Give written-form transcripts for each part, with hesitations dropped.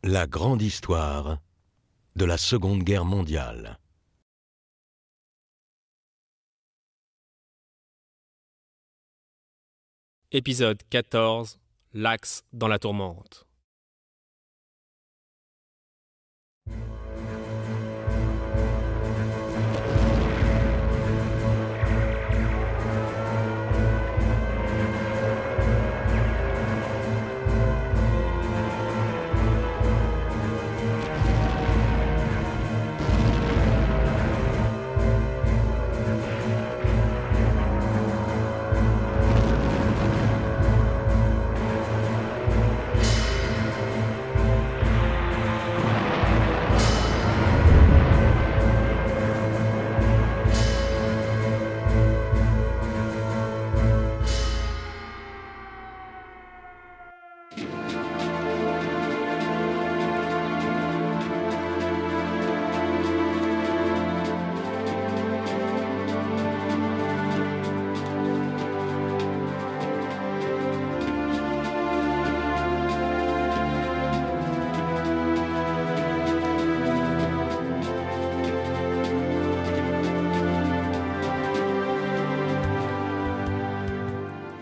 La grande histoire de la Seconde Guerre mondiale. Épisode 14. L'Axe dans la tourmente.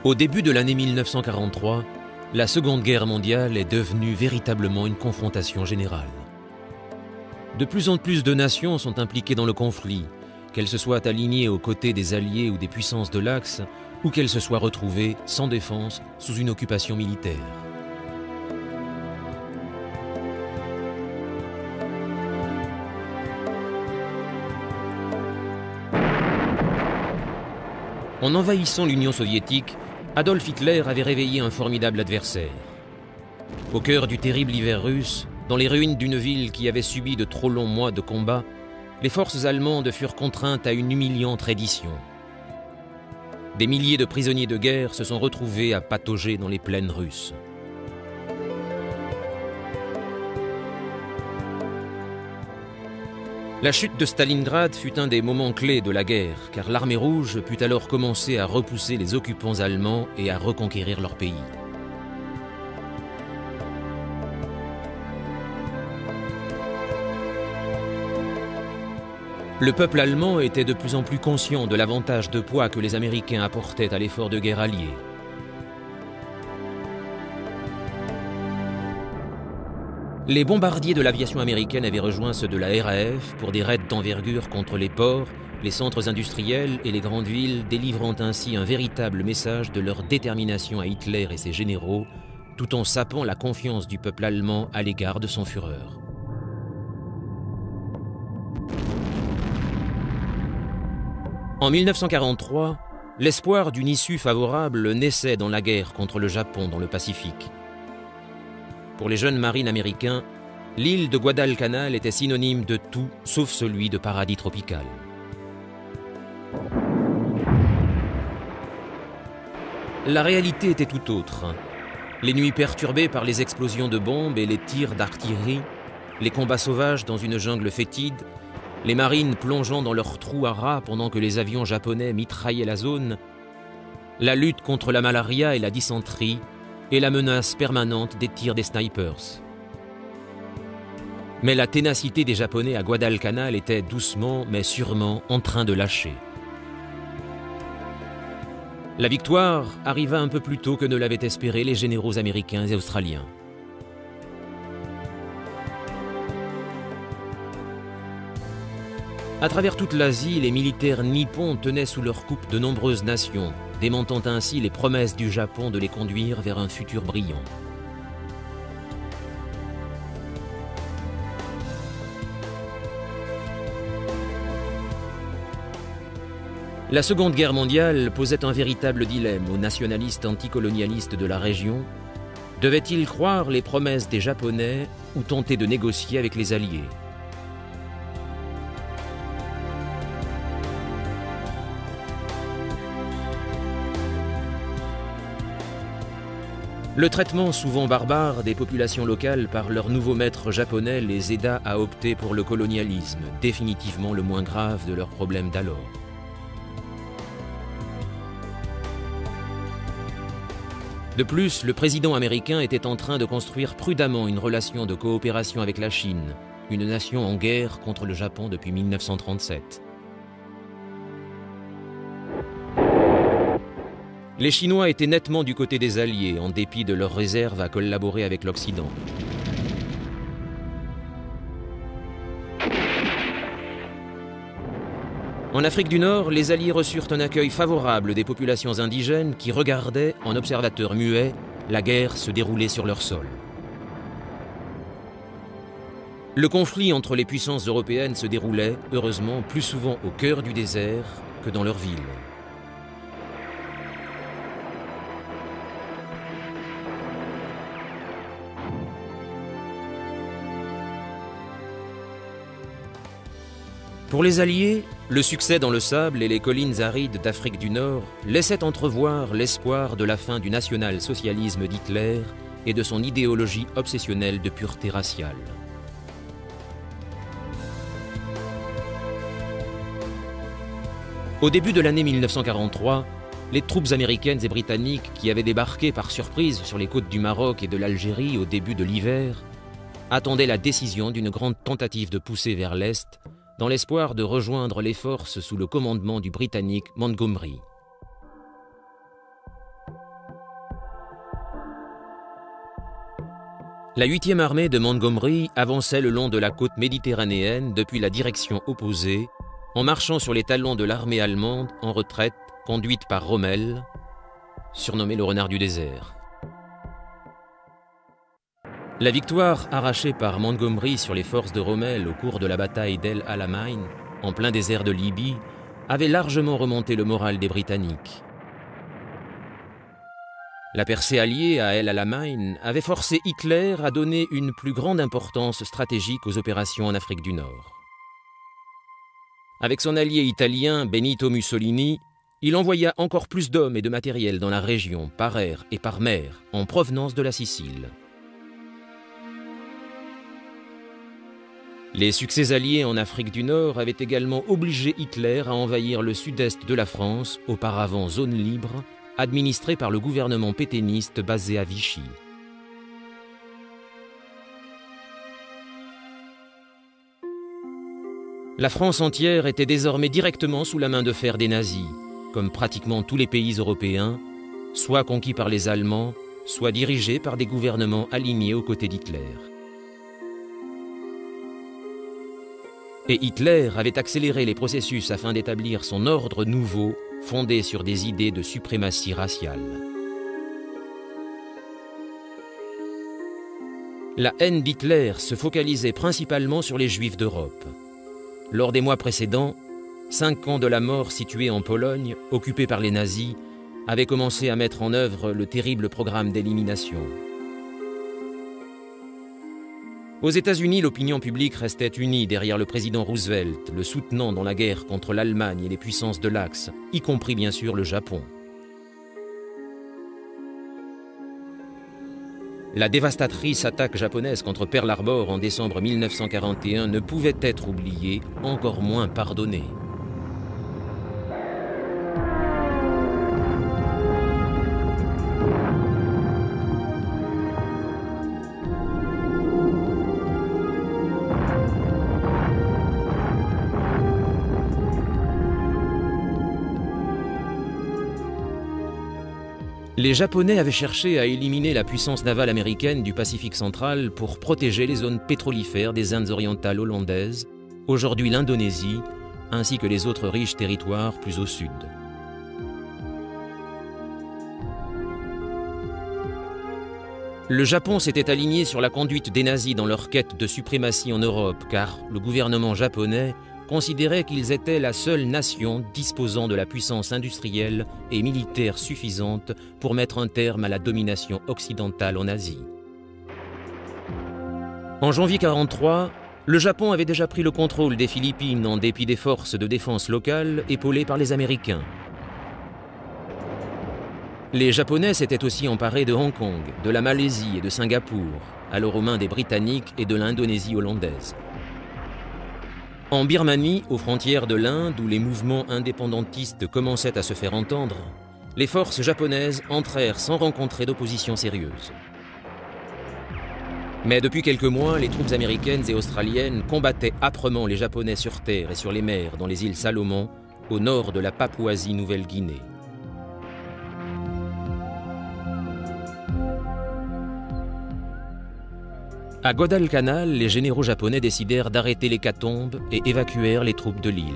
Au début de l'année 1943, la Seconde Guerre mondiale est devenue véritablement une confrontation générale. De plus en plus de nations sont impliquées dans le conflit, qu'elles se soient alignées aux côtés des Alliés ou des puissances de l'Axe, ou qu'elles se soient retrouvées sans défense sous une occupation militaire. En envahissant l'Union soviétique, Adolf Hitler avait réveillé un formidable adversaire. Au cœur du terrible hiver russe, dans les ruines d'une ville qui avait subi de trop longs mois de combat, les forces allemandes furent contraintes à une humiliante reddition. Des milliers de prisonniers de guerre se sont retrouvés à patauger dans les plaines russes. La chute de Stalingrad fut un des moments clés de la guerre, car l'armée rouge put alors commencer à repousser les occupants allemands et à reconquérir leur pays. Le peuple allemand était de plus en plus conscient de l'avantage de poids que les Américains apportaient à l'effort de guerre allié. Les bombardiers de l'aviation américaine avaient rejoint ceux de la RAF pour des raids d'envergure contre les ports, les centres industriels et les grandes villes, délivrant ainsi un véritable message de leur détermination à Hitler et ses généraux, tout en sapant la confiance du peuple allemand à l'égard de son Führer. En 1943, l'espoir d'une issue favorable naissait dans la guerre contre le Japon dans le Pacifique. Pour les jeunes marines américains, l'île de Guadalcanal était synonyme de tout sauf celui de paradis tropical. La réalité était tout autre. Les nuits perturbées par les explosions de bombes et les tirs d'artillerie, les combats sauvages dans une jungle fétide, les marines plongeant dans leurs trous à rats pendant que les avions japonais mitraillaient la zone, la lutte contre la malaria et la dysenterie, et la menace permanente des tirs des snipers. Mais la ténacité des Japonais à Guadalcanal était doucement mais sûrement en train de lâcher. La victoire arriva un peu plus tôt que ne l'avaient espéré les généraux américains et australiens. À travers toute l'Asie, les militaires nippons tenaient sous leur coupe de nombreuses nations, démentant ainsi les promesses du Japon de les conduire vers un futur brillant. La Seconde Guerre mondiale posait un véritable dilemme aux nationalistes anticolonialistes de la région. Devaient-ils croire les promesses des Japonais ou tenter de négocier avec les Alliés ? Le traitement souvent barbare des populations locales par leurs nouveaux maîtres japonais les aida à opter pour le colonialisme, définitivement le moins grave de leurs problèmes d'alors. De plus, le président américain était en train de construire prudemment une relation de coopération avec la Chine, une nation en guerre contre le Japon depuis 1937. Les Chinois étaient nettement du côté des Alliés, en dépit de leur réserve à collaborer avec l'Occident. En Afrique du Nord, les Alliés reçurent un accueil favorable des populations indigènes qui regardaient, en observateurs muets, la guerre se dérouler sur leur sol. Le conflit entre les puissances européennes se déroulait, heureusement, plus souvent au cœur du désert que dans leurs villes. Pour les Alliés, le succès dans le sable et les collines arides d'Afrique du Nord laissait entrevoir l'espoir de la fin du national-socialisme d'Hitler et de son idéologie obsessionnelle de pureté raciale. Au début de l'année 1943, les troupes américaines et britanniques qui avaient débarqué par surprise sur les côtes du Maroc et de l'Algérie au début de l'hiver attendaient la décision d'une grande tentative de poussée vers l'Est dans l'espoir de rejoindre les forces sous le commandement du Britannique Montgomery. La 8e armée de Montgomery avançait le long de la côte méditerranéenne depuis la direction opposée, en marchant sur les talons de l'armée allemande en retraite, conduite par Rommel, surnommé le renard du désert. La victoire arrachée par Montgomery sur les forces de Rommel au cours de la bataille d'El Alamein, en plein désert de Libye, avait largement remonté le moral des Britanniques. La percée alliée à El Alamein avait forcé Hitler à donner une plus grande importance stratégique aux opérations en Afrique du Nord. Avec son allié italien Benito Mussolini, il envoya encore plus d'hommes et de matériel dans la région, par air et par mer, en provenance de la Sicile. Les succès alliés en Afrique du Nord avaient également obligé Hitler à envahir le sud-est de la France, auparavant zone libre, administrée par le gouvernement pétainiste basé à Vichy. La France entière était désormais directement sous la main de fer des nazis, comme pratiquement tous les pays européens, soit conquis par les Allemands, soit dirigés par des gouvernements alignés aux côtés d'Hitler. Et Hitler avait accéléré les processus afin d'établir son ordre nouveau, fondé sur des idées de suprématie raciale. La haine d'Hitler se focalisait principalement sur les Juifs d'Europe. Lors des mois précédents, 5 camps de la mort situés en Pologne, occupés par les nazis, avaient commencé à mettre en œuvre le terrible programme d'élimination. Aux États-Unis, l'opinion publique restait unie derrière le président Roosevelt, le soutenant dans la guerre contre l'Allemagne et les puissances de l'Axe, y compris bien sûr le Japon. La dévastatrice attaque japonaise contre Pearl Harbor en décembre 1941 ne pouvait être oubliée, encore moins pardonnée. Les Japonais avaient cherché à éliminer la puissance navale américaine du Pacifique central pour protéger les zones pétrolifères des Indes orientales hollandaises, aujourd'hui l'Indonésie, ainsi que les autres riches territoires plus au sud. Le Japon s'était aligné sur la conduite des nazis dans leur quête de suprématie en Europe, car le gouvernement japonais considérait qu'ils étaient la seule nation disposant de la puissance industrielle et militaire suffisante pour mettre un terme à la domination occidentale en Asie. En janvier 1943, le Japon avait déjà pris le contrôle des Philippines en dépit des forces de défense locales épaulées par les Américains. Les Japonais s'étaient aussi emparés de Hong Kong, de la Malaisie et de Singapour, alors aux mains des Britanniques et de l'Indonésie hollandaise. En Birmanie, aux frontières de l'Inde, où les mouvements indépendantistes commençaient à se faire entendre, les forces japonaises entrèrent sans rencontrer d'opposition sérieuse. Mais depuis quelques mois, les troupes américaines et australiennes combattaient âprement les Japonais sur terre et sur les mers dans les îles Salomon, au nord de la Papouasie-Nouvelle-Guinée. À Guadalcanal, les généraux japonais décidèrent d'arrêter l'hécatombe et évacuèrent les troupes de l'île.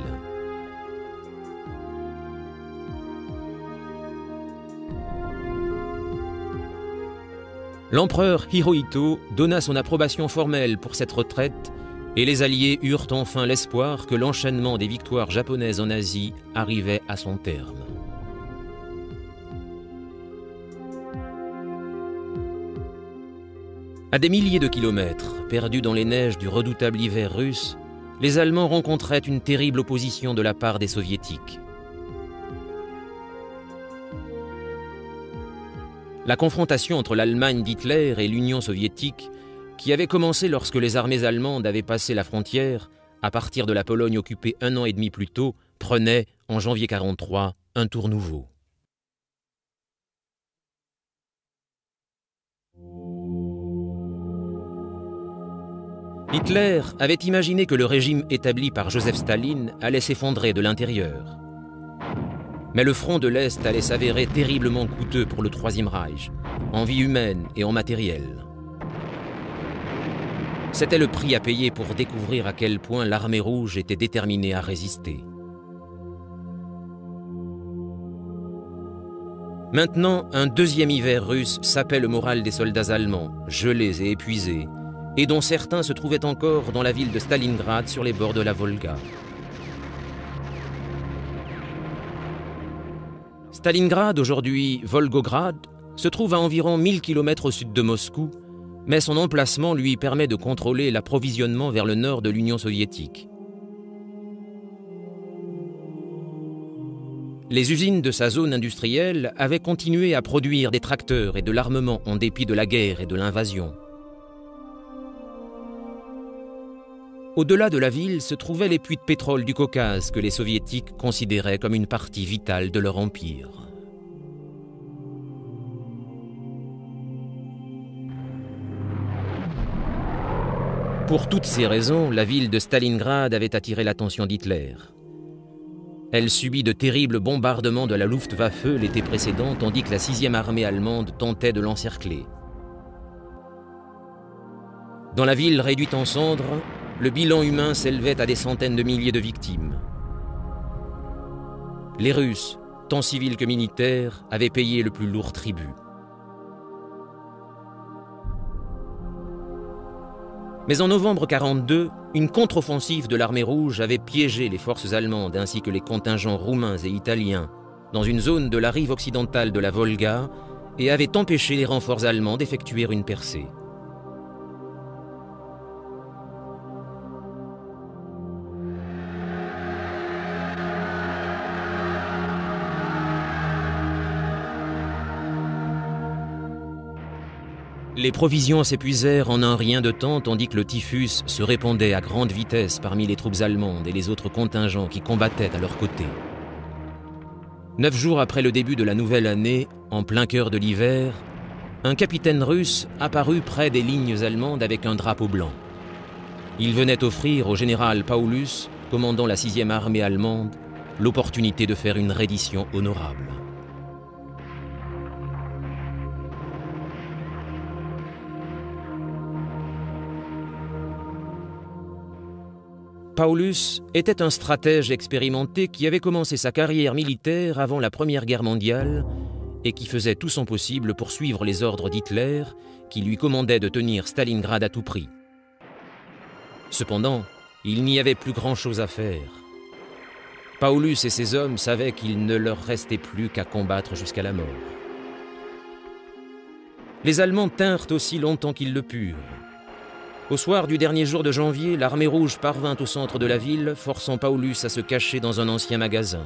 L'empereur Hirohito donna son approbation formelle pour cette retraite et les Alliés eurent enfin l'espoir que l'enchaînement des victoires japonaises en Asie arrivait à son terme. À des milliers de kilomètres, perdus dans les neiges du redoutable hiver russe, les Allemands rencontraient une terrible opposition de la part des Soviétiques. La confrontation entre l'Allemagne d'Hitler et l'Union soviétique, qui avait commencé lorsque les armées allemandes avaient passé la frontière, à partir de la Pologne occupée 1 an et demi plus tôt, prenait, en janvier 1943, un tour nouveau. Hitler avait imaginé que le régime établi par Joseph Staline allait s'effondrer de l'intérieur. Mais le front de l'Est allait s'avérer terriblement coûteux pour le Troisième Reich, en vie humaine et en matériel. C'était le prix à payer pour découvrir à quel point l'armée rouge était déterminée à résister. Maintenant, un deuxième hiver russe sapait le moral des soldats allemands, gelés et épuisés, et dont certains se trouvaient encore dans la ville de Stalingrad sur les bords de la Volga. Stalingrad, aujourd'hui Volgograd, se trouve à environ 1000 km au sud de Moscou, mais son emplacement lui permet de contrôler l'approvisionnement vers le nord de l'Union soviétique. Les usines de sa zone industrielle avaient continué à produire des tracteurs et de l'armement en dépit de la guerre et de l'invasion. Au-delà de la ville se trouvaient les puits de pétrole du Caucase que les Soviétiques considéraient comme une partie vitale de leur empire. Pour toutes ces raisons, la ville de Stalingrad avait attiré l'attention d'Hitler. Elle subit de terribles bombardements de la Luftwaffe l'été précédent, tandis que la 6e armée allemande tentait de l'encercler. Dans la ville réduite en cendres, le bilan humain s'élevait à des centaines de milliers de victimes. Les Russes, tant civils que militaires, avaient payé le plus lourd tribut. Mais en novembre 1942, une contre-offensive de l'armée rouge avait piégé les forces allemandes ainsi que les contingents roumains et italiens dans une zone de la rive occidentale de la Volga et avait empêché les renforts allemands d'effectuer une percée. Les provisions s'épuisèrent en un rien de temps, tandis que le typhus se répandait à grande vitesse parmi les troupes allemandes et les autres contingents qui combattaient à leurs côtés. 9 jours après le début de la nouvelle année, en plein cœur de l'hiver, un capitaine russe apparut près des lignes allemandes avec un drapeau blanc. Il venait offrir au général Paulus, commandant la 6e armée allemande, l'opportunité de faire une reddition honorable. Paulus était un stratège expérimenté qui avait commencé sa carrière militaire avant la Première Guerre mondiale et qui faisait tout son possible pour suivre les ordres d'Hitler, qui lui commandait de tenir Stalingrad à tout prix. Cependant, il n'y avait plus grand-chose à faire. Paulus et ses hommes savaient qu'il ne leur restait plus qu'à combattre jusqu'à la mort. Les Allemands tinrent aussi longtemps qu'ils le purent. Au soir du dernier jour de janvier, l'armée rouge parvint au centre de la ville, forçant Paulus à se cacher dans un ancien magasin.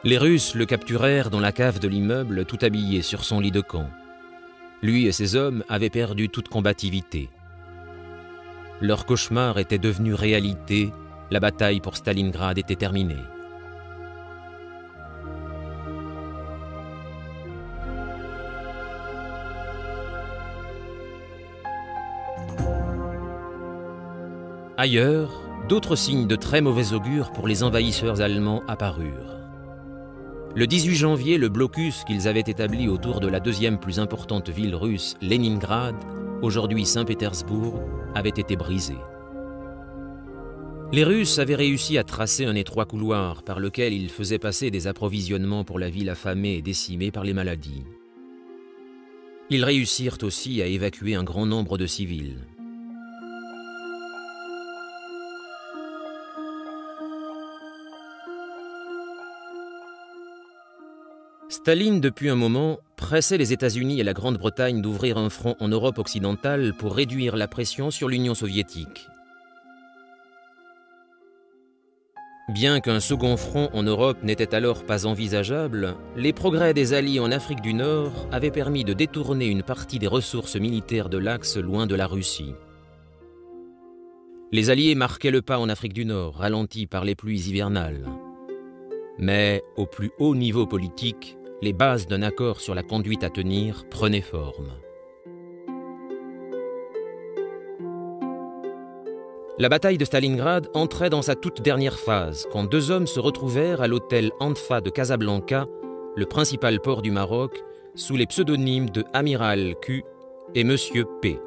Les Russes le capturèrent dans la cave de l'immeuble, tout habillé sur son lit de camp. Lui et ses hommes avaient perdu toute combativité. Leur cauchemar était devenu réalité La bataille pour Stalingrad était terminée. Ailleurs, d'autres signes de très mauvais augure pour les envahisseurs allemands apparurent. Le 18 janvier, le blocus qu'ils avaient établi autour de la deuxième plus importante ville russe, Leningrad, aujourd'hui Saint-Pétersbourg, avait été brisé. Les Russes avaient réussi à tracer un étroit couloir par lequel ils faisaient passer des approvisionnements pour la ville affamée et décimée par les maladies. Ils réussirent aussi à évacuer un grand nombre de civils. Staline, depuis un moment, pressait les États-Unis et la Grande-Bretagne d'ouvrir un front en Europe occidentale pour réduire la pression sur l'Union soviétique. Bien qu'un second front en Europe n'était alors pas envisageable, les progrès des Alliés en Afrique du Nord avaient permis de détourner une partie des ressources militaires de l'Axe loin de la Russie. Les Alliés marquaient le pas en Afrique du Nord, ralentis par les pluies hivernales. Mais au plus haut niveau politique, les bases d'un accord sur la conduite à tenir prenaient forme. La bataille de Stalingrad entrait dans sa toute dernière phase quand deux hommes se retrouvèrent à l'hôtel Anfa de Casablanca, le principal port du Maroc, sous les pseudonymes de Amiral Q et Monsieur P.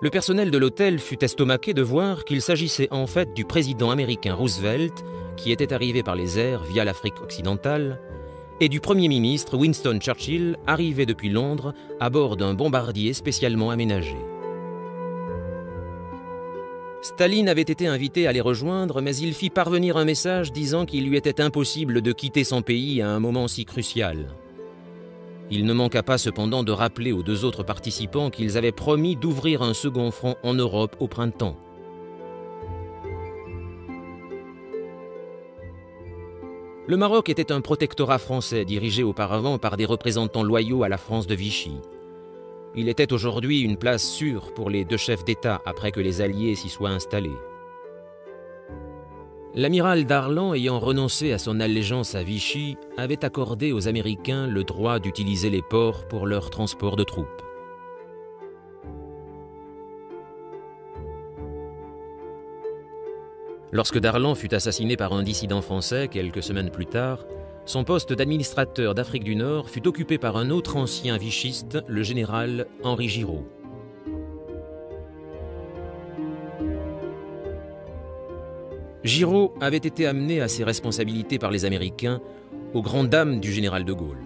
Le personnel de l'hôtel fut estomaqué de voir qu'il s'agissait en fait du président américain Roosevelt, qui était arrivé par les airs via l'Afrique occidentale, et du Premier ministre Winston Churchill, arrivé depuis Londres à bord d'un bombardier spécialement aménagé. Staline avait été invité à les rejoindre, mais il fit parvenir un message disant qu'il lui était impossible de quitter son pays à un moment si crucial. Il ne manqua pas cependant de rappeler aux deux autres participants qu'ils avaient promis d'ouvrir un second front en Europe au printemps. Le Maroc était un protectorat français dirigé auparavant par des représentants loyaux à la France de Vichy. Il était aujourd'hui une place sûre pour les deux chefs d'État après que les Alliés s'y soient installés. L'amiral Darlan, ayant renoncé à son allégeance à Vichy, avait accordé aux Américains le droit d'utiliser les ports pour leur transport de troupes. Lorsque Darlan fut assassiné par un dissident français quelques semaines plus tard, son poste d'administrateur d'Afrique du Nord fut occupé par un autre ancien vichiste, le général Henri Giraud. Giraud avait été amené à ses responsabilités par les Américains, aux grandes dames du général de Gaulle.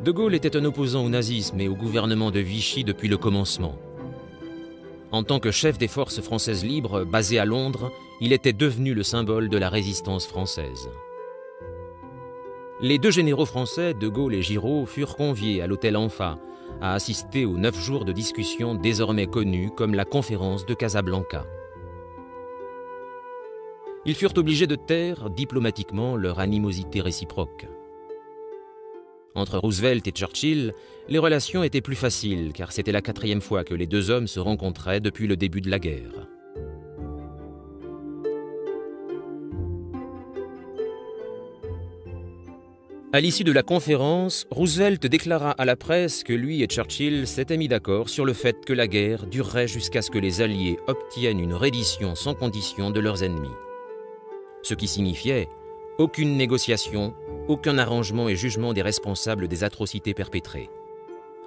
De Gaulle était un opposant au nazisme et au gouvernement de Vichy depuis le commencement. En tant que chef des forces françaises libres basées à Londres, il était devenu le symbole de la résistance française. Les deux généraux français, de Gaulle et Giraud, furent conviés à l'hôtel Anfa à assister aux 9 jours de discussion désormais connus comme la conférence de Casablanca. Ils furent obligés de taire diplomatiquement leur animosité réciproque. Entre Roosevelt et Churchill, les relations étaient plus faciles car c'était la 4e fois que les deux hommes se rencontraient depuis le début de la guerre. À l'issue de la conférence, Roosevelt déclara à la presse que lui et Churchill s'étaient mis d'accord sur le fait que la guerre durerait jusqu'à ce que les Alliés obtiennent une reddition sans condition de leurs ennemis. Ce qui signifiait aucune négociation, aucun arrangement et jugement des responsables des atrocités perpétrées.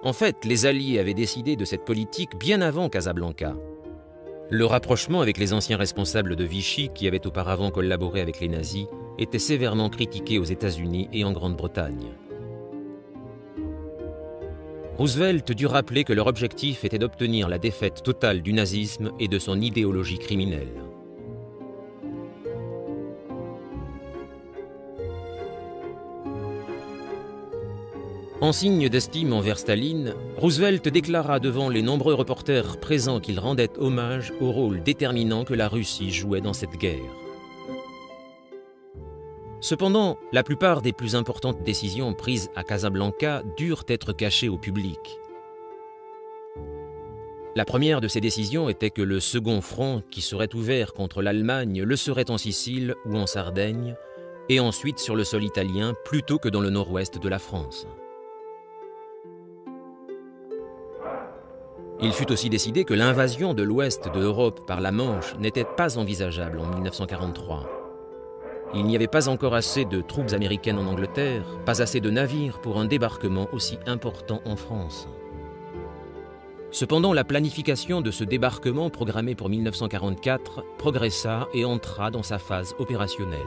En fait, les Alliés avaient décidé de cette politique bien avant Casablanca. Le rapprochement avec les anciens responsables de Vichy, qui avaient auparavant collaboré avec les nazis, était sévèrement critiqué aux États-Unis et en Grande-Bretagne. Roosevelt dut rappeler que leur objectif était d'obtenir la défaite totale du nazisme et de son idéologie criminelle. En signe d'estime envers Staline, Roosevelt déclara devant les nombreux reporters présents qu'il rendait hommage au rôle déterminant que la Russie jouait dans cette guerre. Cependant, la plupart des plus importantes décisions prises à Casablanca durent être cachées au public. La première de ces décisions était que le second front qui serait ouvert contre l'Allemagne le serait en Sicile ou en Sardaigne, et ensuite sur le sol italien plutôt que dans le nord-ouest de la France. Il fut aussi décidé que l'invasion de l'ouest de l'Europe par la Manche n'était pas envisageable en 1943. Il n'y avait pas encore assez de troupes américaines en Angleterre, pas assez de navires pour un débarquement aussi important en France. Cependant, la planification de ce débarquement programmé pour 1944 progressa et entra dans sa phase opérationnelle.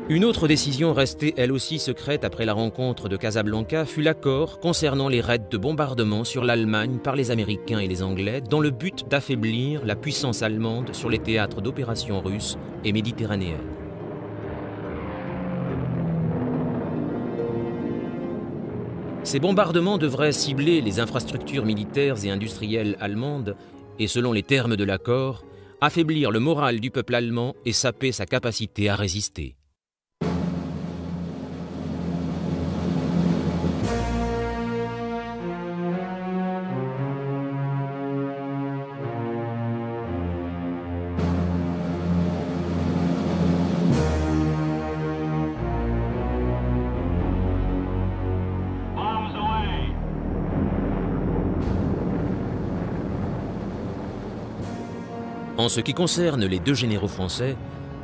Une autre décision restée elle aussi secrète après la rencontre de Casablanca fut l'accord concernant les raids de bombardement sur l'Allemagne par les Américains et les Anglais dans le but d'affaiblir la puissance allemande sur les théâtres d'opérations russes et méditerranéennes. Ces bombardements devraient cibler les infrastructures militaires et industrielles allemandes et, selon les termes de l'accord, affaiblir le moral du peuple allemand et saper sa capacité à résister. En ce qui concerne les deux généraux français,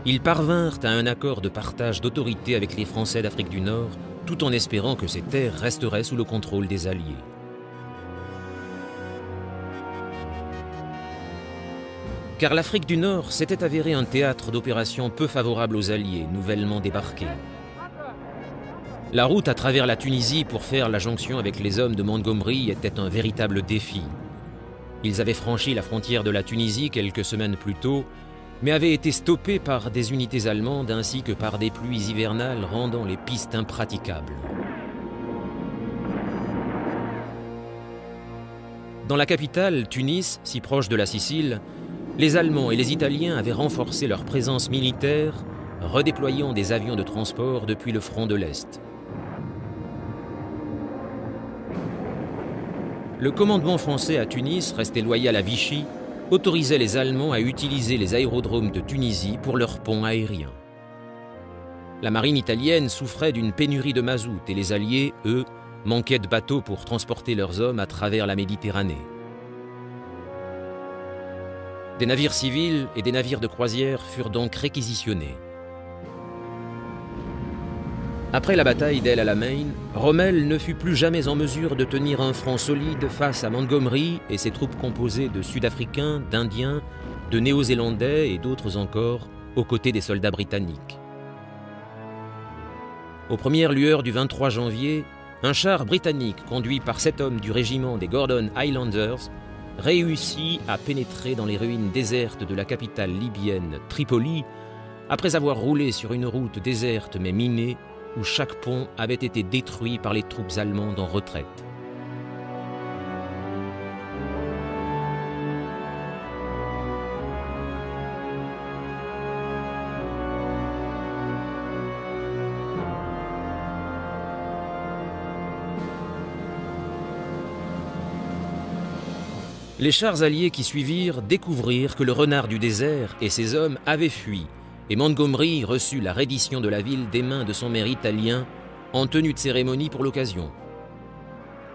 ils parvinrent à un accord de partage d'autorité avec les Français d'Afrique du Nord, tout en espérant que ces terres resteraient sous le contrôle des Alliés. Car l'Afrique du Nord s'était avérée un théâtre d'opérations peu favorable aux Alliés, nouvellement débarqués. La route à travers la Tunisie pour faire la jonction avec les hommes de Montgomery était un véritable défi. Ils avaient franchi la frontière de la Tunisie quelques semaines plus tôt, mais avaient été stoppés par des unités allemandes ainsi que par des pluies hivernales rendant les pistes impraticables. Dans la capitale, Tunis, si proche de la Sicile, les Allemands et les Italiens avaient renforcé leur présence militaire, redéployant des avions de transport depuis le front de l'Est. Le commandement français à Tunis, resté loyal à Vichy, autorisait les Allemands à utiliser les aérodromes de Tunisie pour leurs ponts aériens. La marine italienne souffrait d'une pénurie de mazout et les Alliés, eux, manquaient de bateaux pour transporter leurs hommes à travers la Méditerranée. Des navires civils et des navires de croisière furent donc réquisitionnés. Après la bataille d'El Alamein, Rommel ne fut plus jamais en mesure de tenir un front solide face à Montgomery et ses troupes composées de Sud-Africains, d'Indiens, de Néo-Zélandais et d'autres encore, aux côtés des soldats britanniques. Aux premières lueurs du 23 janvier, un char britannique conduit par 7 hommes du régiment des Gordon Highlanders réussit à pénétrer dans les ruines désertes de la capitale libyenne, Tripoli, après avoir roulé sur une route déserte mais minée, où chaque pont avait été détruit par les troupes allemandes en retraite. Les chars alliés qui suivirent découvrirent que le renard du désert et ses hommes avaient fui, et Montgomery reçut la reddition de la ville des mains de son maire italien en tenue de cérémonie pour l'occasion.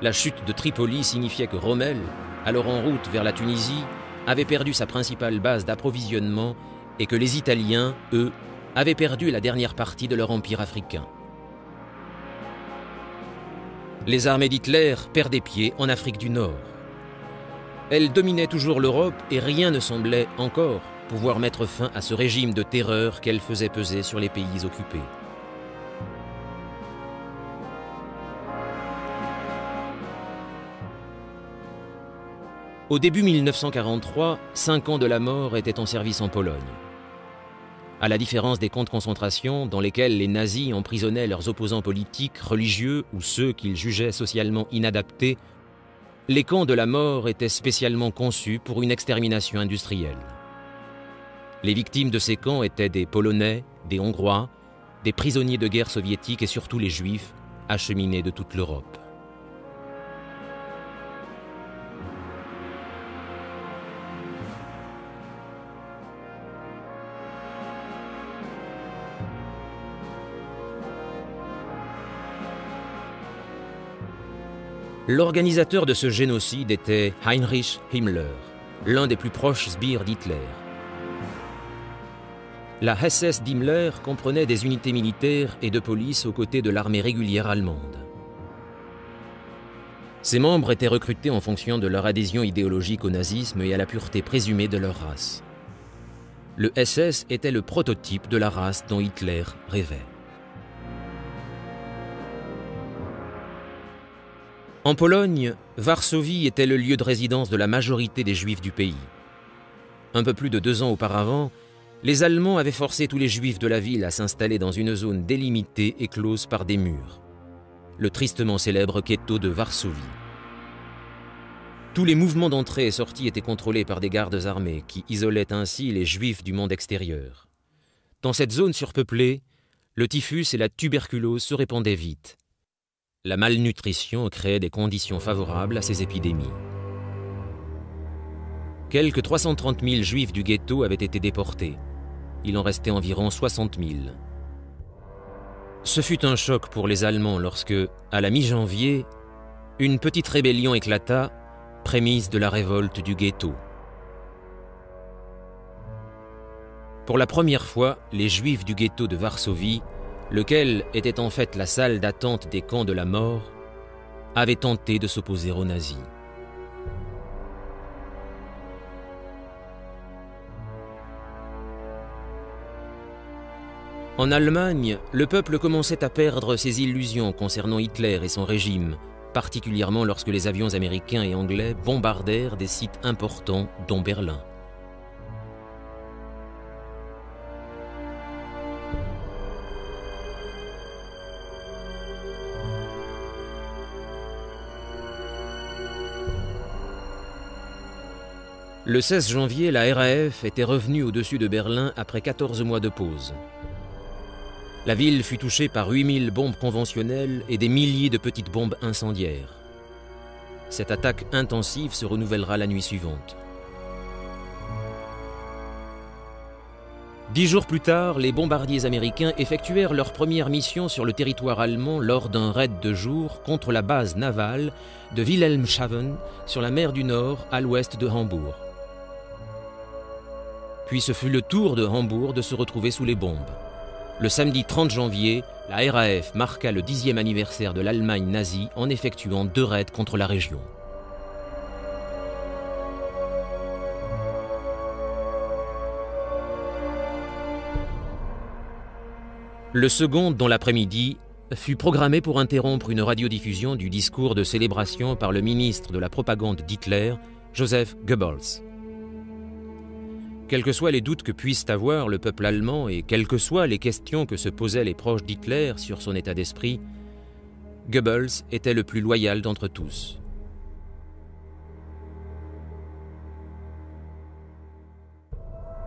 La chute de Tripoli signifiait que Rommel, alors en route vers la Tunisie, avait perdu sa principale base d'approvisionnement et que les Italiens, eux, avaient perdu la dernière partie de leur empire africain. Les armées d'Hitler perdaient pied en Afrique du Nord. Elles dominaient toujours l'Europe et rien ne semblait encore pouvoir mettre fin à ce régime de terreur qu'elle faisait peser sur les pays occupés. Au début 1943, 5 ans de la mort étaient en service en Pologne. À la différence des camps de concentration dans lesquels les nazis emprisonnaient leurs opposants politiques, religieux ou ceux qu'ils jugeaient socialement inadaptés, les camps de la mort étaient spécialement conçus pour une extermination industrielle. Les victimes de ces camps étaient des Polonais, des Hongrois, des prisonniers de guerre soviétiques et surtout les Juifs, acheminés de toute l'Europe. L'organisateur de ce génocide était Heinrich Himmler, l'un des plus proches sbires d'Hitler. La SS d'Himmler comprenait des unités militaires et de police aux côtés de l'armée régulière allemande. Ses membres étaient recrutés en fonction de leur adhésion idéologique au nazisme et à la pureté présumée de leur race. Le SS était le prototype de la race dont Hitler rêvait. En Pologne, Varsovie était le lieu de résidence de la majorité des Juifs du pays. Un peu plus de 2 ans auparavant, les Allemands avaient forcé tous les Juifs de la ville à s'installer dans une zone délimitée et close par des murs, le tristement célèbre ghetto de Varsovie. Tous les mouvements d'entrée et sortie étaient contrôlés par des gardes armés qui isolaient ainsi les Juifs du monde extérieur. Dans cette zone surpeuplée, le typhus et la tuberculose se répandaient vite. La malnutrition créait des conditions favorables à ces épidémies. Quelques 330 000 Juifs du ghetto avaient été déportés. Il en restait environ 60 000. Ce fut un choc pour les Allemands lorsque, à la mi-janvier, une petite rébellion éclata, prémisse de la révolte du ghetto. Pour la première fois, les Juifs du ghetto de Varsovie, lequel était en fait la salle d'attente des camps de la mort, avaient tenté de s'opposer aux nazis. En Allemagne, le peuple commençait à perdre ses illusions concernant Hitler et son régime, particulièrement lorsque les avions américains et anglais bombardèrent des sites importants, dont Berlin. Le 16 janvier, la RAF était revenue au-dessus de Berlin après 14 mois de pause. La ville fut touchée par 8000 bombes conventionnelles et des milliers de petites bombes incendiaires. Cette attaque intensive se renouvellera la nuit suivante. 10 jours plus tard, les bombardiers américains effectuèrent leur première mission sur le territoire allemand lors d'un raid de jour contre la base navale de Wilhelmshaven sur la mer du Nord à l'ouest de Hambourg. Puis ce fut le tour de Hambourg de se retrouver sous les bombes. Le samedi 30 janvier, la RAF marqua le 10e anniversaire de l'Allemagne nazie en effectuant 2 raids contre la région. Le second, dans l'après-midi, fut programmé pour interrompre une radiodiffusion du discours de célébration par le ministre de la propagande d'Hitler, Joseph Goebbels. Quels que soient les doutes que puisse avoir le peuple allemand et quelles que soient les questions que se posaient les proches d'Hitler sur son état d'esprit, Goebbels était le plus loyal d'entre tous.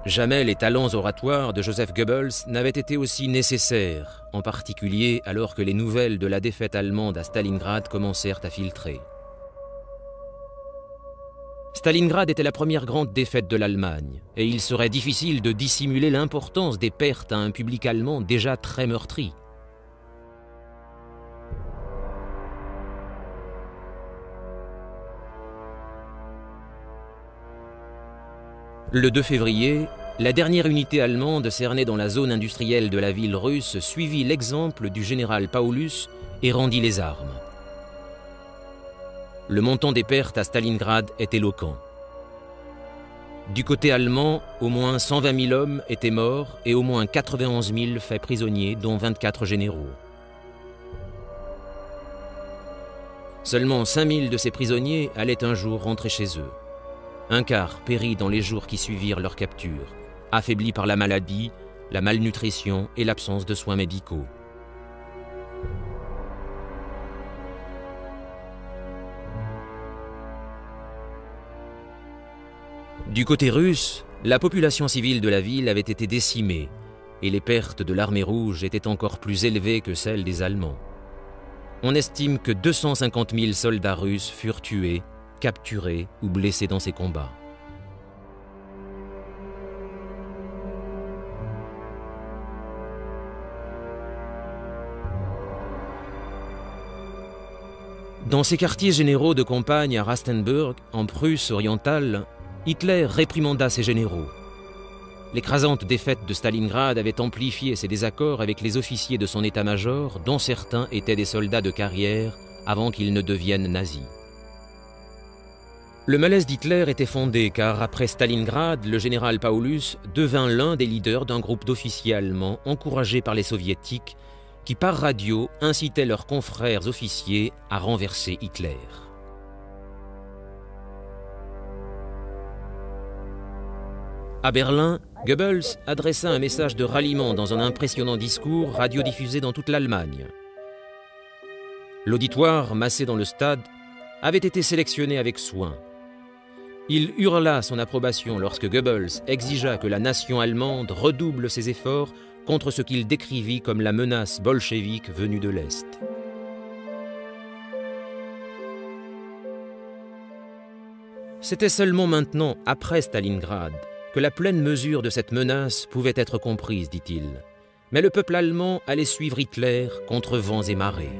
Jamais les talents oratoires de Joseph Goebbels n'avaient été aussi nécessaires, en particulier alors que les nouvelles de la défaite allemande à Stalingrad commencèrent à filtrer. Stalingrad était la première grande défaite de l'Allemagne, et il serait difficile de dissimuler l'importance des pertes à un public allemand déjà très meurtri. Le 2 février, la dernière unité allemande cernée dans la zone industrielle de la ville russe suivit l'exemple du général Paulus et rendit les armes. Le montant des pertes à Stalingrad est éloquent. Du côté allemand, au moins 120 000 hommes étaient morts et au moins 91 000 faits prisonniers, dont 24 généraux. Seulement 5 000 de ces prisonniers allaient un jour rentrer chez eux. Un quart périt dans les jours qui suivirent leur capture, affaiblis par la maladie, la malnutrition et l'absence de soins médicaux. Du côté russe, La population civile de la ville avait été décimée et les pertes de l'armée rouge étaient encore plus élevées que celles des Allemands. On estime que 250 000 soldats russes furent tués, capturés ou blessés dans ces combats. Dans ses quartiers généraux de campagne à Rastenburg, en Prusse orientale, Hitler réprimanda ses généraux. L'écrasante défaite de Stalingrad avait amplifié ses désaccords avec les officiers de son état-major, dont certains étaient des soldats de carrière avant qu'ils ne deviennent nazis. Le malaise d'Hitler était fondé car après Stalingrad, le général Paulus devint l'un des leaders d'un groupe d'officiers allemands encouragés par les soviétiques qui par radio incitaient leurs confrères officiers à renverser Hitler. À Berlin, Goebbels adressa un message de ralliement dans un impressionnant discours radiodiffusé dans toute l'Allemagne. L'auditoire, massé dans le stade, avait été sélectionné avec soin. Il hurla son approbation lorsque Goebbels exigea que la nation allemande redouble ses efforts contre ce qu'il décrivit comme la menace bolchevique venue de l'Est. C'était seulement maintenant, après Stalingrad, que la pleine mesure de cette menace pouvait être comprise, dit-il. Mais le peuple allemand allait suivre Hitler contre vents et marées.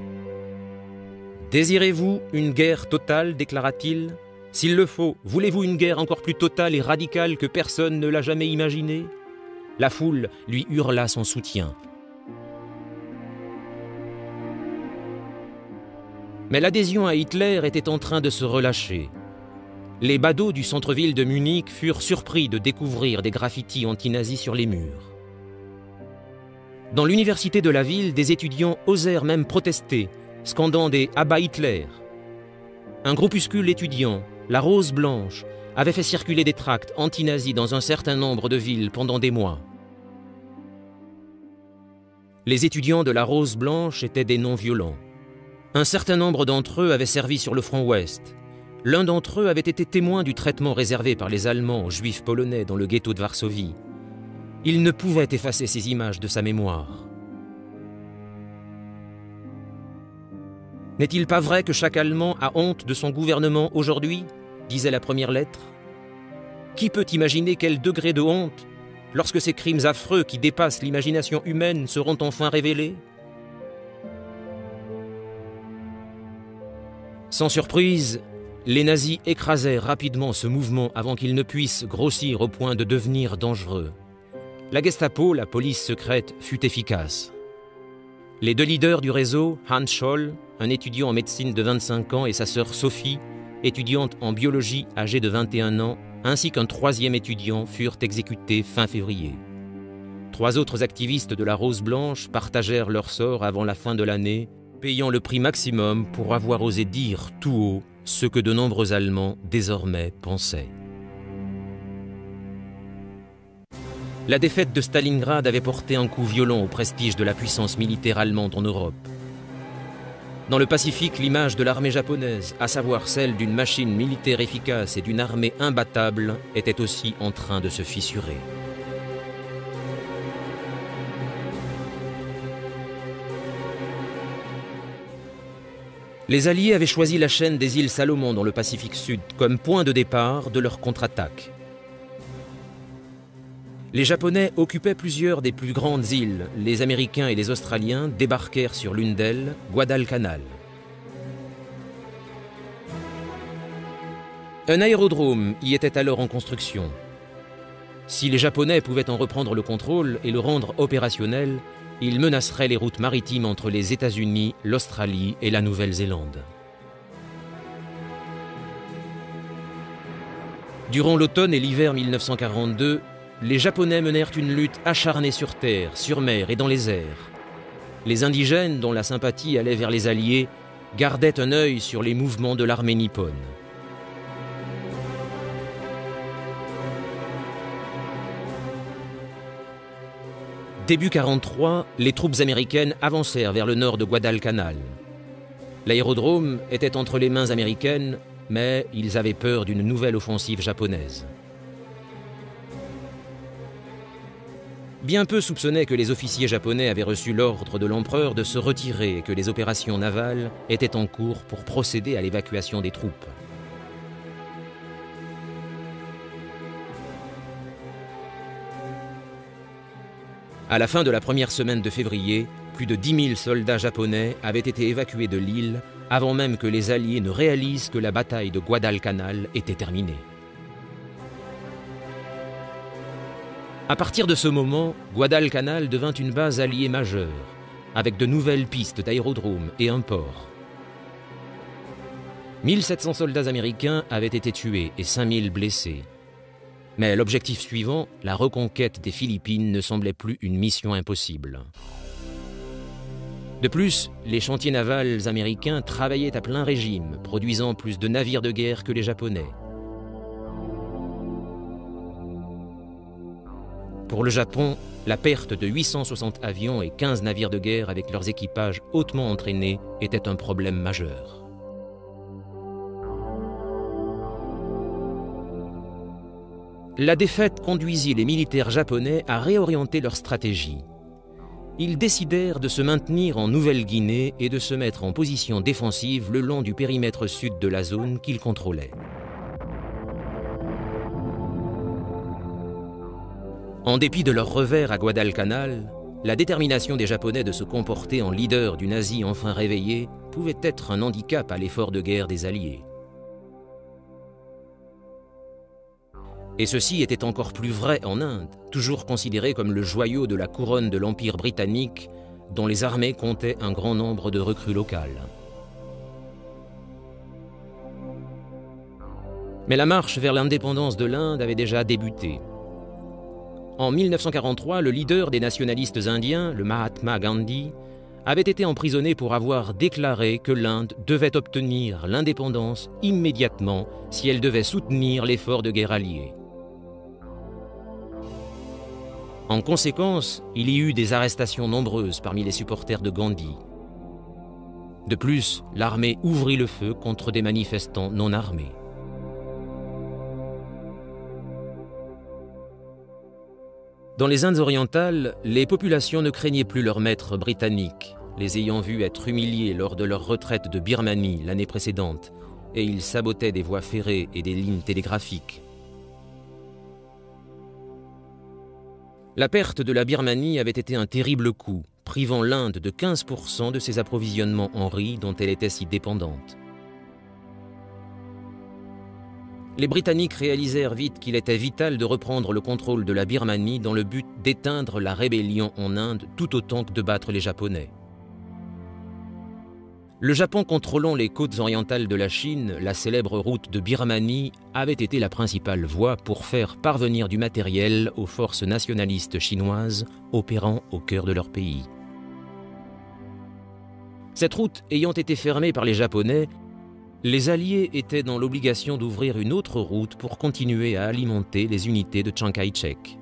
« Désirez-vous une guerre totale » déclara-t-il. « S'il le faut, voulez-vous une guerre encore plus totale et radicale que personne ne l'a jamais imaginée ?» La foule lui hurla son soutien. Mais l'adhésion à Hitler était en train de se relâcher. Les badauds du centre-ville de Munich furent surpris de découvrir des graffitis anti-nazis sur les murs. Dans l'université de la ville, des étudiants osèrent même protester, scandant des « À bas Hitler ». Un groupuscule étudiant, la Rose Blanche, avait fait circuler des tracts anti-nazis dans un certain nombre de villes pendant des mois. Les étudiants de la Rose Blanche étaient des non-violents. Un certain nombre d'entre eux avaient servi sur le front ouest. L'un d'entre eux avait été témoin du traitement réservé par les Allemands aux Juifs polonais dans le ghetto de Varsovie. Il ne pouvait effacer ces images de sa mémoire. N'est-il pas vrai que chaque Allemand a honte de son gouvernement aujourd'hui ? Disait la première lettre. Qui peut imaginer quel degré de honte lorsque ces crimes affreux qui dépassent l'imagination humaine seront enfin révélés ? Sans surprise, les nazis écrasèrent rapidement ce mouvement avant qu'il ne puisse grossir au point de devenir dangereux. La Gestapo, la police secrète, fut efficace. Les deux leaders du réseau, Hans Scholl, un étudiant en médecine de 25 ans, et sa sœur Sophie, étudiante en biologie âgée de 21 ans, ainsi qu'un troisième étudiant furent exécutés fin février. 3 autres activistes de la Rose Blanche partagèrent leur sort avant la fin de l'année, payant le prix maximum pour avoir osé dire tout haut ce que de nombreux Allemands désormais pensaient. La défaite de Stalingrad avait porté un coup violent au prestige de la puissance militaire allemande en Europe. Dans le Pacifique, l'image de l'armée japonaise, à savoir celle d'une machine militaire efficace et d'une armée imbattable, était aussi en train de se fissurer. Les Alliés avaient choisi la chaîne des îles Salomon dans le Pacifique Sud comme point de départ de leur contre-attaque. Les Japonais occupaient plusieurs des plus grandes îles. Les Américains et les Australiens débarquèrent sur l'une d'elles, Guadalcanal. Un aérodrome y était alors en construction. Si les Japonais pouvaient en reprendre le contrôle et le rendre opérationnel, ils menaceraient les routes maritimes entre les États-Unis, l'Australie et la Nouvelle-Zélande. Durant l'automne et l'hiver 1942, les Japonais menèrent une lutte acharnée sur terre, sur mer et dans les airs. Les indigènes, dont la sympathie allait vers les Alliés, gardaient un œil sur les mouvements de l'armée nippone. Début 1943, les troupes américaines avancèrent vers le nord de Guadalcanal. L'aérodrome était entre les mains américaines, mais ils avaient peur d'une nouvelle offensive japonaise. Bien peu soupçonnaient que les officiers japonais avaient reçu l'ordre de l'empereur de se retirer et que les opérations navales étaient en cours pour procéder à l'évacuation des troupes. À la fin de la première semaine de février, plus de 10 000 soldats japonais avaient été évacués de l'île avant même que les Alliés ne réalisent que la bataille de Guadalcanal était terminée. À partir de ce moment, Guadalcanal devint une base alliée majeure, avec de nouvelles pistes d'aérodromes et un port. 1700 soldats américains avaient été tués et 5000 blessés. Mais l'objectif suivant, la reconquête des Philippines, ne semblait plus une mission impossible. De plus, les chantiers navals américains travaillaient à plein régime, produisant plus de navires de guerre que les Japonais. Pour le Japon, la perte de 860 avions et 15 navires de guerre avec leurs équipages hautement entraînés était un problème majeur. La défaite conduisit les militaires japonais à réorienter leur stratégie. Ils décidèrent de se maintenir en Nouvelle-Guinée et de se mettre en position défensive le long du périmètre sud de la zone qu'ils contrôlaient. En dépit de leur revers à Guadalcanal, la détermination des Japonais de se comporter en leader d'une Asie enfin réveillée pouvait être un handicap à l'effort de guerre des Alliés. Et ceci était encore plus vrai en Inde, toujours considérée comme le joyau de la couronne de l'Empire britannique, dont les armées comptaient un grand nombre de recrues locales. Mais la marche vers l'indépendance de l'Inde avait déjà débuté. En 1943, le leader des nationalistes indiens, le Mahatma Gandhi, avait été emprisonné pour avoir déclaré que l'Inde devait obtenir l'indépendance immédiatement si elle devait soutenir l'effort de guerre allié. En conséquence, il y eut des arrestations nombreuses parmi les supporters de Gandhi. De plus, l'armée ouvrit le feu contre des manifestants non armés. Dans les Indes orientales, les populations ne craignaient plus leurs maîtres britanniques, les ayant vus être humiliés lors de leur retraite de Birmanie l'année précédente, et ils sabotaient des voies ferrées et des lignes télégraphiques. La perte de la Birmanie avait été un terrible coup, privant l'Inde de 15% de ses approvisionnements en riz dont elle était si dépendante. Les Britanniques réalisèrent vite qu'il était vital de reprendre le contrôle de la Birmanie dans le but d'éteindre la rébellion en Inde tout autant que de battre les Japonais. Le Japon contrôlant les côtes orientales de la Chine, la célèbre route de Birmanie avait été la principale voie pour faire parvenir du matériel aux forces nationalistes chinoises opérant au cœur de leur pays. Cette route ayant été fermée par les Japonais, les Alliés étaient dans l'obligation d'ouvrir une autre route pour continuer à alimenter les unités de Chiang Kai-shek.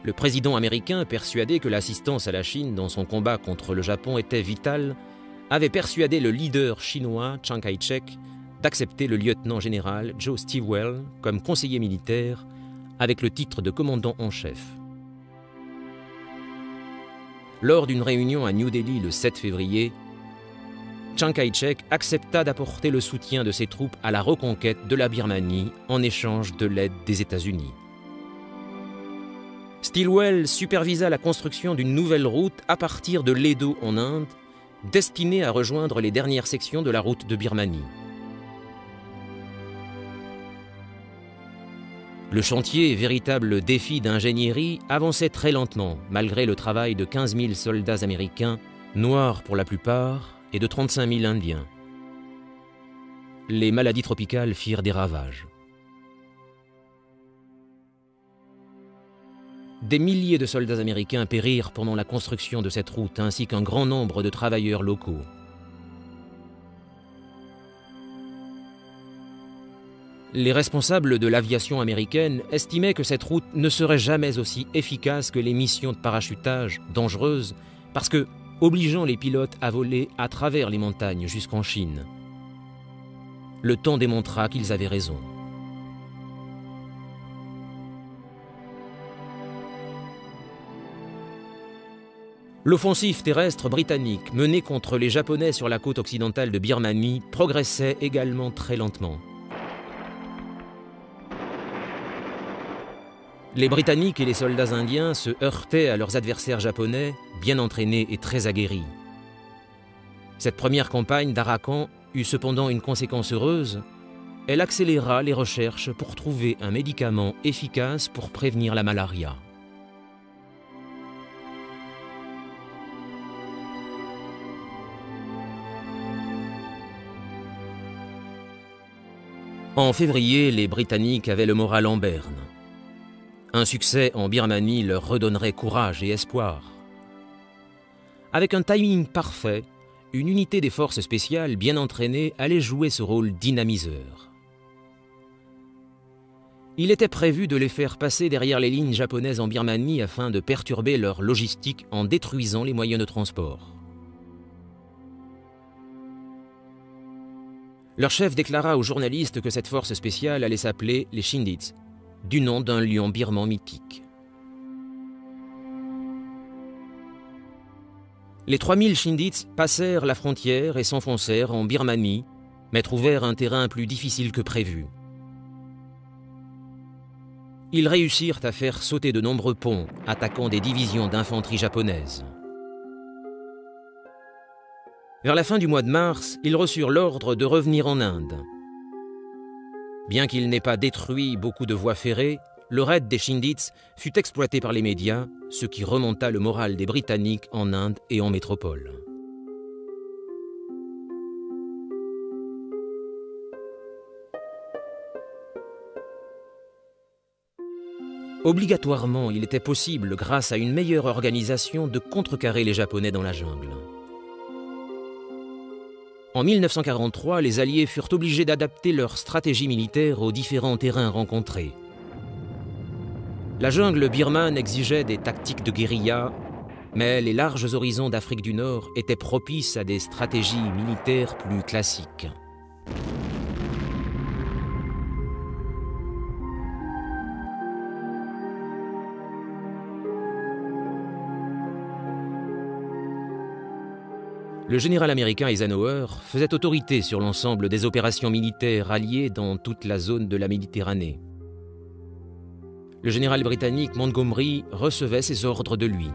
Le président américain, persuadé que l'assistance à la Chine dans son combat contre le Japon était vitale, avait persuadé le leader chinois Chiang Kai-shek d'accepter le lieutenant-général Joe Stilwell comme conseiller militaire avec le titre de commandant en chef. Lors d'une réunion à New Delhi le 7 février, Chiang Kai-shek accepta d'apporter le soutien de ses troupes à la reconquête de la Birmanie en échange de l'aide des États-Unis. Stilwell supervisa la construction d'une nouvelle route à partir de l'Edo en Inde, destinée à rejoindre les dernières sections de la route de Birmanie. Le chantier, véritable défi d'ingénierie, avançait très lentement, malgré le travail de 15 000 soldats américains, noirs pour la plupart, et de 35 000 Indiens. Les maladies tropicales firent des ravages. Des milliers de soldats américains périrent pendant la construction de cette route, ainsi qu'un grand nombre de travailleurs locaux. Les responsables de l'aviation américaine estimaient que cette route ne serait jamais aussi efficace que les missions de parachutage dangereuses, parce que, obligeant les pilotes à voler à travers les montagnes jusqu'en Chine. Le temps démontra qu'ils avaient raison. L'offensive terrestre britannique menée contre les Japonais sur la côte occidentale de Birmanie progressait également très lentement. Les Britanniques et les soldats indiens se heurtaient à leurs adversaires japonais, bien entraînés et très aguerris. Cette première campagne d'Arakan eut cependant une conséquence heureuse. Elle accéléra les recherches pour trouver un médicament efficace pour prévenir la malaria. En février, les Britanniques avaient le moral en berne. Un succès en Birmanie leur redonnerait courage et espoir. Avec un timing parfait, une unité des forces spéciales bien entraînée allait jouer ce rôle dynamiseur. Il était prévu de les faire passer derrière les lignes japonaises en Birmanie afin de perturber leur logistique en détruisant les moyens de transport. Leur chef déclara aux journalistes que cette force spéciale allait s'appeler les Chindits, du nom d'un lion birman mythique. Les 3000 Chindits passèrent la frontière et s'enfoncèrent en Birmanie, mais trouvèrent un terrain plus difficile que prévu. Ils réussirent à faire sauter de nombreux ponts, attaquant des divisions d'infanterie japonaises. Vers la fin du mois de mars, ils reçurent l'ordre de revenir en Inde. Bien qu'il n'ait pas détruit beaucoup de voies ferrées, le raid des Chindits fut exploité par les médias, ce qui remonta le moral des Britanniques en Inde et en métropole. Obligatoirement, il était possible, grâce à une meilleure organisation, de contrecarrer les Japonais dans la jungle. En 1943, les Alliés furent obligés d'adapter leur stratégie militaire aux différents terrains rencontrés. La jungle birmane exigeait des tactiques de guérilla, mais les larges horizons d'Afrique du Nord étaient propices à des stratégies militaires plus classiques. Le général américain Eisenhower faisait autorité sur l'ensemble des opérations militaires alliées dans toute la zone de la Méditerranée. Le général britannique Montgomery recevait ses ordres de lui.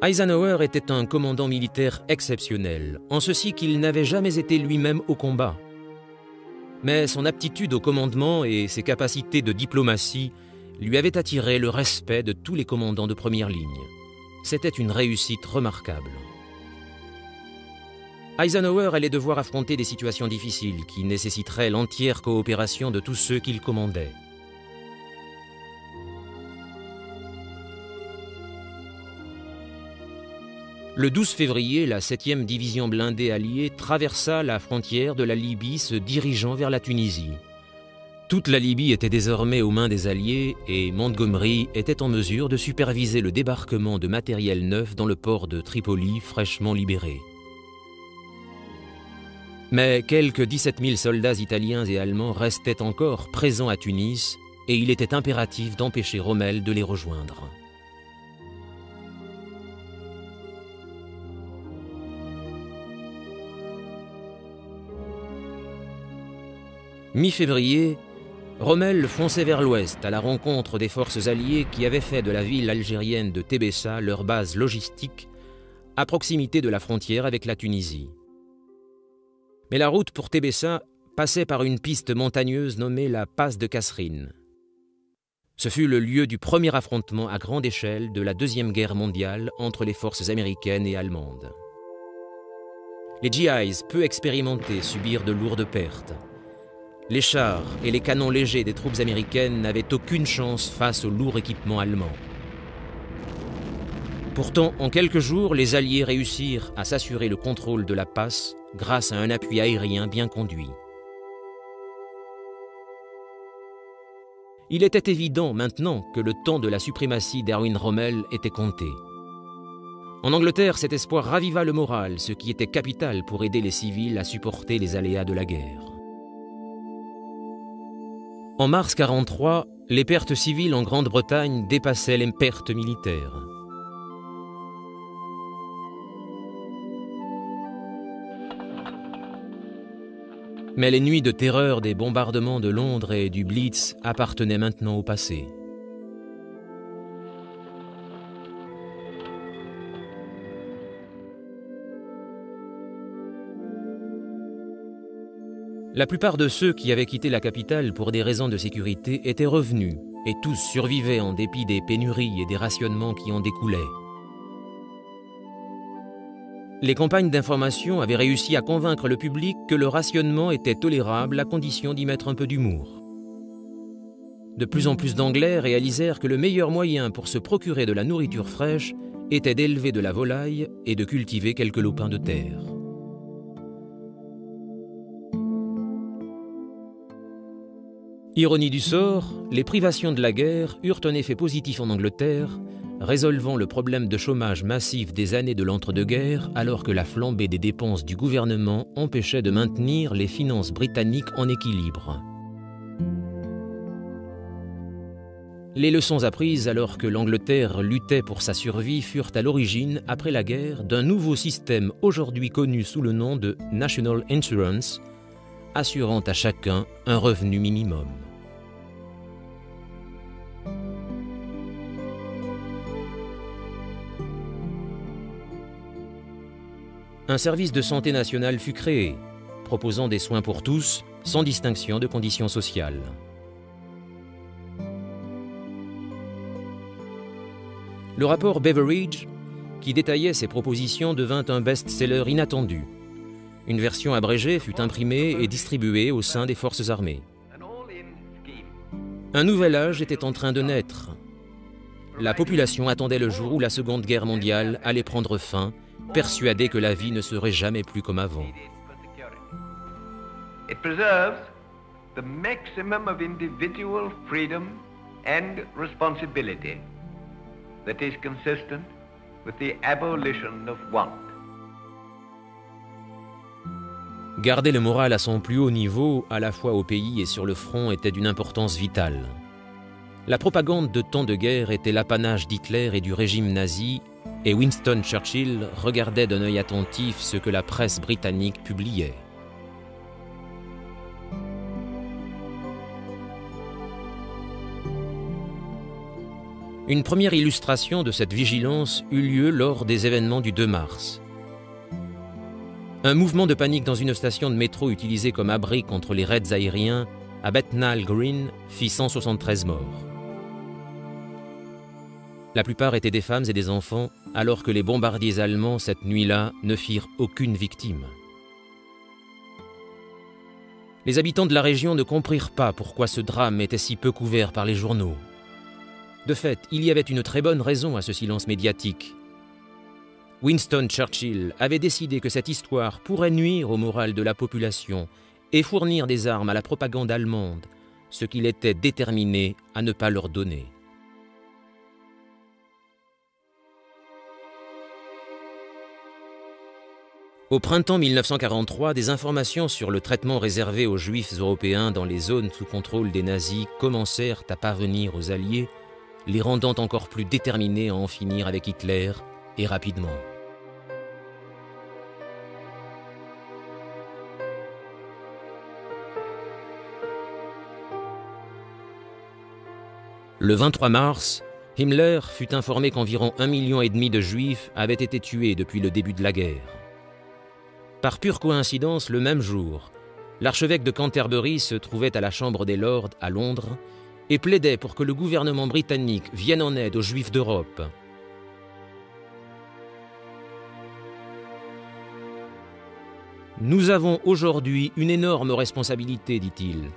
Eisenhower était un commandant militaire exceptionnel, en ceci qu'il n'avait jamais été lui-même au combat. Mais son aptitude au commandement et ses capacités de diplomatie lui avaient attiré le respect de tous les commandants de première ligne. C'était une réussite remarquable. Eisenhower allait devoir affronter des situations difficiles qui nécessiteraient l'entière coopération de tous ceux qu'il commandait. Le 12 février, la 7e division blindée alliée traversa la frontière de la Libye se dirigeant vers la Tunisie. Toute la Libye était désormais aux mains des Alliés et Montgomery était en mesure de superviser le débarquement de matériel neuf dans le port de Tripoli fraîchement libéré. Mais quelques 17 000 soldats italiens et allemands restaient encore présents à Tunis et il était impératif d'empêcher Rommel de les rejoindre. Mi-février, Rommel fonçait vers l'ouest à la rencontre des forces alliées qui avaient fait de la ville algérienne de Tébessa leur base logistique à proximité de la frontière avec la Tunisie. Mais la route pour Tébessa passait par une piste montagneuse nommée la passe de Kasserine. Ce fut le lieu du premier affrontement à grande échelle de la Deuxième Guerre mondiale entre les forces américaines et allemandes. Les GIs, peu expérimentés, subirent de lourdes pertes. Les chars et les canons légers des troupes américaines n'avaient aucune chance face au lourd équipement allemand. Pourtant, en quelques jours, les Alliés réussirent à s'assurer le contrôle de la passe grâce à un appui aérien bien conduit. Il était évident maintenant que le temps de la suprématie d'Erwin Rommel était compté. En Angleterre, cet espoir raviva le moral, ce qui était capital pour aider les civils à supporter les aléas de la guerre. En mars 1943, les pertes civiles en Grande-Bretagne dépassaient les pertes militaires. Mais les nuits de terreur des bombardements de Londres et du Blitz appartenaient maintenant au passé. La plupart de ceux qui avaient quitté la capitale pour des raisons de sécurité étaient revenus, et tous survivaient en dépit des pénuries et des rationnements qui en découlaient. Les campagnes d'information avaient réussi à convaincre le public que le rationnement était tolérable à condition d'y mettre un peu d'humour. De plus en plus d'Anglais réalisèrent que le meilleur moyen pour se procurer de la nourriture fraîche était d'élever de la volaille et de cultiver quelques lopins de terre. Ironie du sort, les privations de la guerre eurent un effet positif en Angleterre, résolvant le problème de chômage massif des années de l'entre-deux-guerres alors que la flambée des dépenses du gouvernement empêchait de maintenir les finances britanniques en équilibre. Les leçons apprises alors que l'Angleterre luttait pour sa survie furent à l'origine, après la guerre, d'un nouveau système aujourd'hui connu sous le nom de National Insurance, assurant à chacun un revenu minimum. Un service de santé nationale fut créé, proposant des soins pour tous, sans distinction de conditions sociales. Le rapport Beveridge, qui détaillait ces propositions, devint un best-seller inattendu. Une version abrégée fut imprimée et distribuée au sein des forces armées. Un nouvel âge était en train de naître. La population attendait le jour où la Seconde Guerre mondiale allait prendre fin, persuadée que la vie ne serait jamais plus comme avant. It preserves the maximum of individual freedom and responsibility that is consistent with the abolition of want. Garder le moral à son plus haut niveau, à la fois au pays et sur le front, était d'une importance vitale. La propagande de temps de guerre était l'apanage d'Hitler et du régime nazi, et Winston Churchill regardait d'un œil attentif ce que la presse britannique publiait. Une première illustration de cette vigilance eut lieu lors des événements du 2 mars. Un mouvement de panique dans une station de métro utilisée comme abri contre les raids aériens à Bethnal Green fit 173 morts. La plupart étaient des femmes et des enfants, alors que les bombardiers allemands cette nuit-là ne firent aucune victime. Les habitants de la région ne comprirent pas pourquoi ce drame était si peu couvert par les journaux. De fait, il y avait une très bonne raison à ce silence médiatique. Winston Churchill avait décidé que cette histoire pourrait nuire au moral de la population et fournir des armes à la propagande allemande, ce qu'il était déterminé à ne pas leur donner. Au printemps 1943, des informations sur le traitement réservé aux Juifs européens dans les zones sous contrôle des nazis commencèrent à parvenir aux Alliés, les rendant encore plus déterminés à en finir avec Hitler, et rapidement. Le 23 mars, Himmler fut informé qu'environ 1,5 million de Juifs avaient été tués depuis le début de la guerre. Par pure coïncidence, le même jour, l'archevêque de Canterbury se trouvait à la Chambre des Lords à Londres et plaidait pour que le gouvernement britannique vienne en aide aux Juifs d'Europe. Nous avons aujourd'hui une énorme responsabilité, dit-il.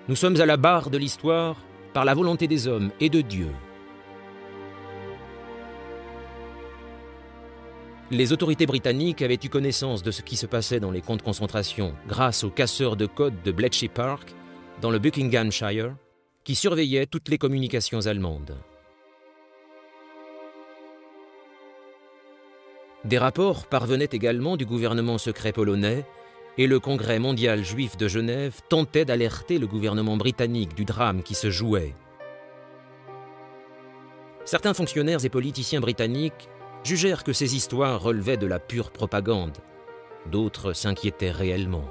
Nous sommes à la barre de l'histoire par la volonté des hommes et de Dieu. Les autorités britanniques avaient eu connaissance de ce qui se passait dans les camps de concentration grâce aux casseurs de codes de Bletchley Park, dans le Buckinghamshire, qui surveillaient toutes les communications allemandes. Des rapports parvenaient également du gouvernement secret polonais, et le Congrès mondial juif de Genève tentaient d'alerter le gouvernement britannique du drame qui se jouait. Certains fonctionnaires et politiciens britanniques jugèrent que ces histoires relevaient de la pure propagande. D'autres s'inquiétaient réellement.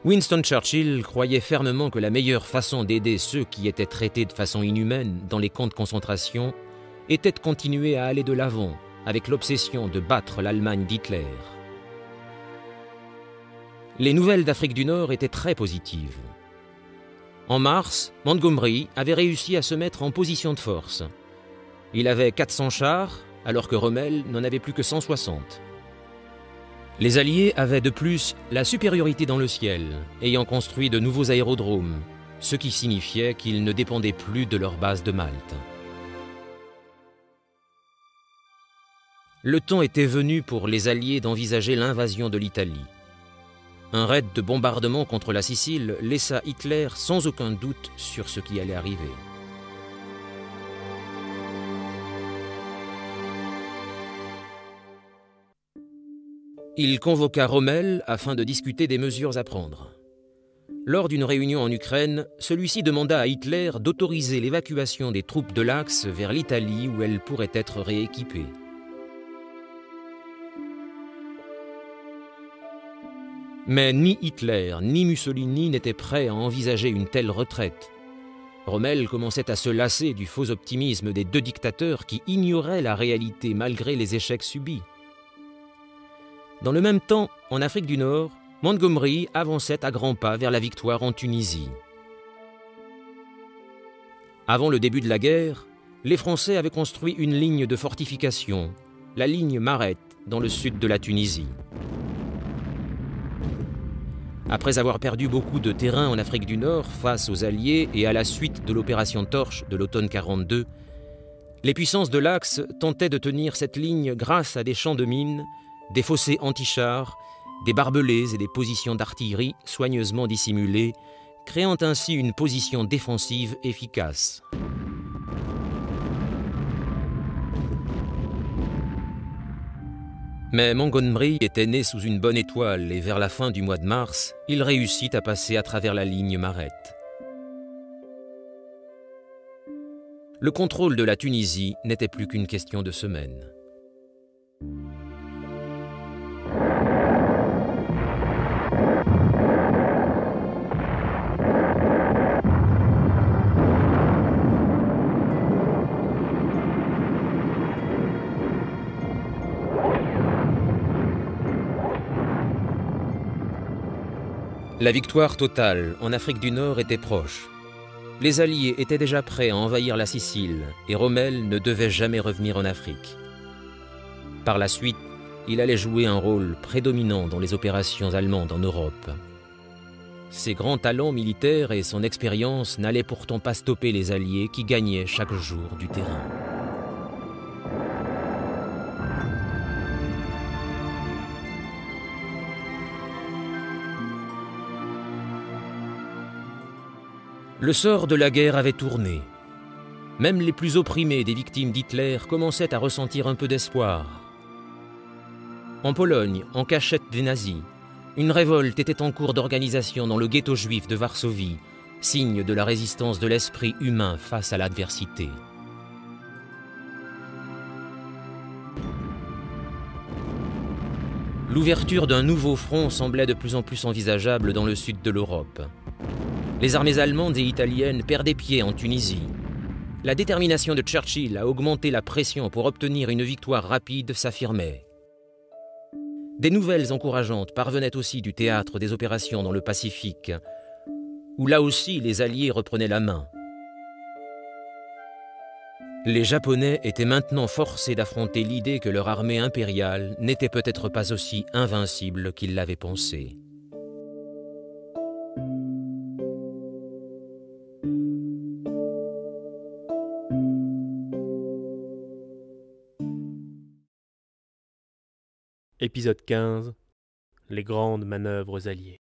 Winston Churchill croyait fermement que la meilleure façon d'aider ceux qui étaient traités de façon inhumaine dans les camps de concentration était de continuer à aller de l'avant avec l'obsession de battre l'Allemagne d'Hitler. Les nouvelles d'Afrique du Nord étaient très positives. En mars, Montgomery avait réussi à se mettre en position de force. Il avait 400 chars, alors que Rommel n'en avait plus que 160. Les Alliés avaient de plus la supériorité dans le ciel, ayant construit de nouveaux aérodromes, ce qui signifiait qu'ils ne dépendaient plus de leur base de Malte. Le temps était venu pour les Alliés d'envisager l'invasion de l'Italie. Un raid de bombardement contre la Sicile laissa Hitler sans aucun doute sur ce qui allait arriver. Il convoqua Rommel afin de discuter des mesures à prendre. Lors d'une réunion en Ukraine, celui-ci demanda à Hitler d'autoriser l'évacuation des troupes de l'Axe vers l'Italie où elles pourraient être rééquipées. Mais ni Hitler ni Mussolini n'étaient prêts à envisager une telle retraite. Rommel commençait à se lasser du faux optimisme des deux dictateurs qui ignoraient la réalité malgré les échecs subis. Dans le même temps, en Afrique du Nord, Montgomery avançait à grands pas vers la victoire en Tunisie. Avant le début de la guerre, les Français avaient construit une ligne de fortification, la ligne Mareth, dans le sud de la Tunisie. Après avoir perdu beaucoup de terrain en Afrique du Nord face aux Alliés et à la suite de l'opération Torche de l'automne 42, les puissances de l'Axe tentaient de tenir cette ligne grâce à des champs de mines, des fossés anti-chars, des barbelés et des positions d'artillerie soigneusement dissimulées, créant ainsi une position défensive efficace. Mais Montgomery était né sous une bonne étoile et vers la fin du mois de mars, il réussit à passer à travers la ligne Mareth. Le contrôle de la Tunisie n'était plus qu'une question de semaines. La victoire totale en Afrique du Nord était proche. Les Alliés étaient déjà prêts à envahir la Sicile et Rommel ne devait jamais revenir en Afrique. Par la suite, il allait jouer un rôle prédominant dans les opérations allemandes en Europe. Ses grands talents militaires et son expérience n'allaient pourtant pas stopper les Alliés qui gagnaient chaque jour du terrain. Le sort de la guerre avait tourné. Même les plus opprimés des victimes d'Hitler commençaient à ressentir un peu d'espoir. En Pologne, en cachette des nazis, une révolte était en cours d'organisation dans le ghetto juif de Varsovie, signe de la résistance de l'esprit humain face à l'adversité. L'ouverture d'un nouveau front semblait de plus en plus envisageable dans le sud de l'Europe. Les armées allemandes et italiennes perdaient pied en Tunisie. La détermination de Churchill à augmenter la pression pour obtenir une victoire rapide s'affirmait. Des nouvelles encourageantes parvenaient aussi du théâtre des opérations dans le Pacifique, où là aussi les Alliés reprenaient la main. Les Japonais étaient maintenant forcés d'affronter l'idée que leur armée impériale n'était peut-être pas aussi invincible qu'ils l'avaient pensé. Épisode 15. Les grandes manœuvres alliées.